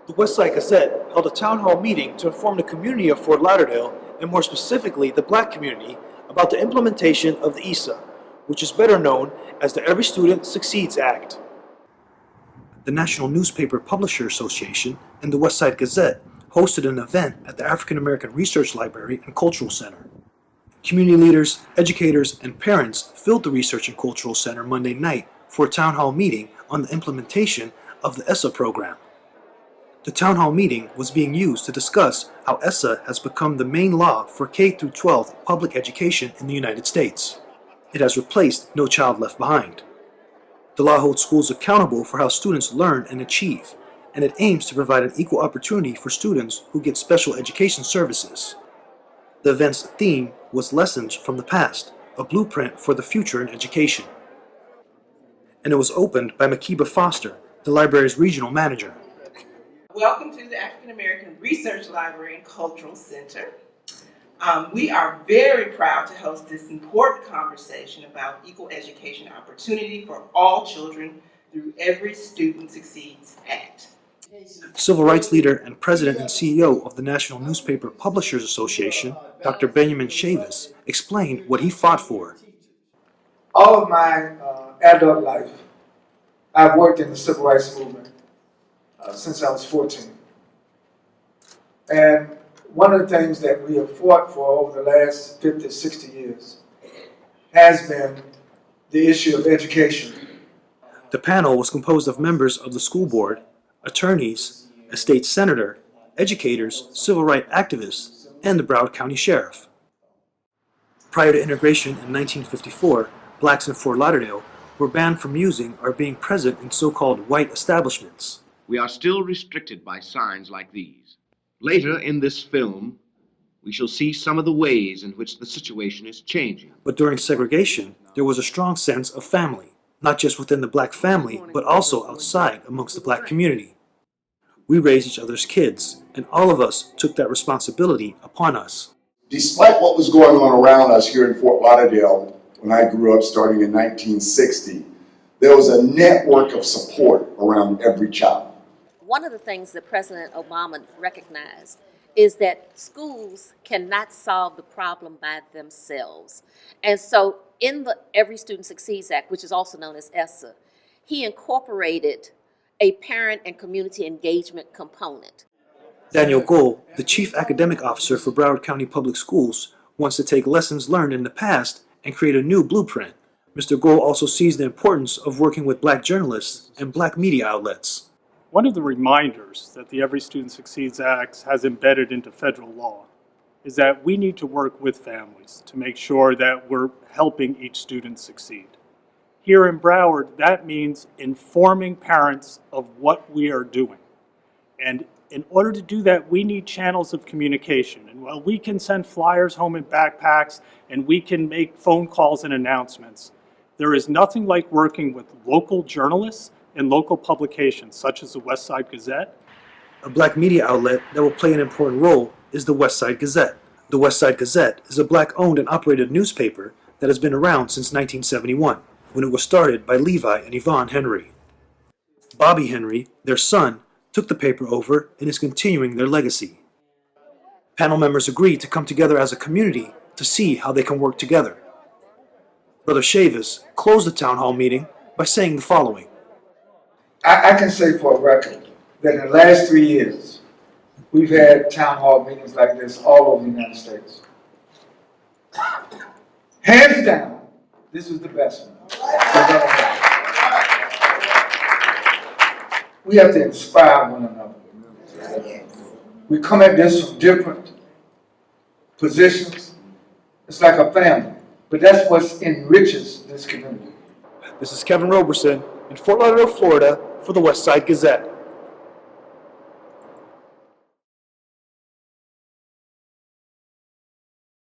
The Westside Gazette held a town hall meeting to inform the community of Fort Lauderdale, and more specifically the black community, about the implementation of the ESSA, which is better known as the Every Student Succeeds Act. The National Newspaper Publisher Association and the Westside Gazette hosted an event at the African American Research Library and Cultural Center. Community leaders, educators, and parents filled the Research and Cultural Center Monday night for a town hall meeting on the implementation of the ESSA program. The town hall meeting was being used to discuss how ESSA has become the main law for K-12 public education in the United States. It has replaced No Child Left Behind. The law holds schools accountable for how students learn and achieve, and it aims to provide an equal opportunity for students who get special education services. The event's theme was Lessons from the Past, a blueprint for the future in education. And it was opened by Makiba Foster, the library's regional manager. Welcome to the African American Research Library and Cultural Center. We are very proud to host this important conversation about equal education opportunity for all children through Every Student Succeeds Act. Civil rights leader and president and CEO of the National Newspaper Publishers Association, Dr. Benjamin Chavis, explained what he fought for. All of my adult life, I've worked in the civil rights movement since I was 14. And one of the things that we have fought for over the last 50, 60 years has been the issue of education. The panel was composed of members of the school board, attorneys, a state senator, educators, civil rights activists, and the Broward County Sheriff. Prior to integration in 1954, blacks in Fort Lauderdale were banned from using or being present in so-called white establishments. We are still restricted by signs like these. Later in this film, we shall see some of the ways in which the situation is changing. But during segregation, there was a strong sense of family, not just within the black family, but also outside amongst the black community. We raised each other's kids, and all of us took that responsibility upon us. Despite what was going on around us here in Fort Lauderdale, when I grew up starting in 1960, there was a network of support around every child. One of the things that President Obama recognized is that schools cannot solve the problem by themselves. And so in the Every Student Succeeds Act, which is also known as ESSA, he incorporated a parent and community engagement component. Daniel Gohl, the Chief Academic Officer for Broward County Public Schools, wants to take lessons learned in the past and create a new blueprint. Mr. Gohl also sees the importance of working with black journalists and black media outlets. One of the reminders that the Every Student Succeeds Act has embedded into federal law is that we need to work with families to make sure that we're helping each student succeed. Here in Broward, that means informing parents of what we are doing. And in order to do that, we need channels of communication. And while we can send flyers home in backpacks and we can make phone calls and announcements, there is nothing like working with local journalists and local publications such as the Westside Gazette. A black media outlet that will play an important role is the Westside Gazette. The Westside Gazette is a black-owned and operated newspaper that has been around since 1971, when it was started by Levi and Yvonne Henry. Bobby Henry, their son, took the paper over and is continuing their legacy. Panel members agreed to come together as a community to see how they can work together. Brother Chavis closed the town hall meeting by saying the following. I can say for a record that in the last 3 years, we've had town hall meetings like this all over the United States. Hands down, this is the best one. We have to inspire one another. We come at this from different positions. It's like a family, but that's what enriches this community. This is Kevin Roberson in Fort Lauderdale, Florida for the Westside Gazette.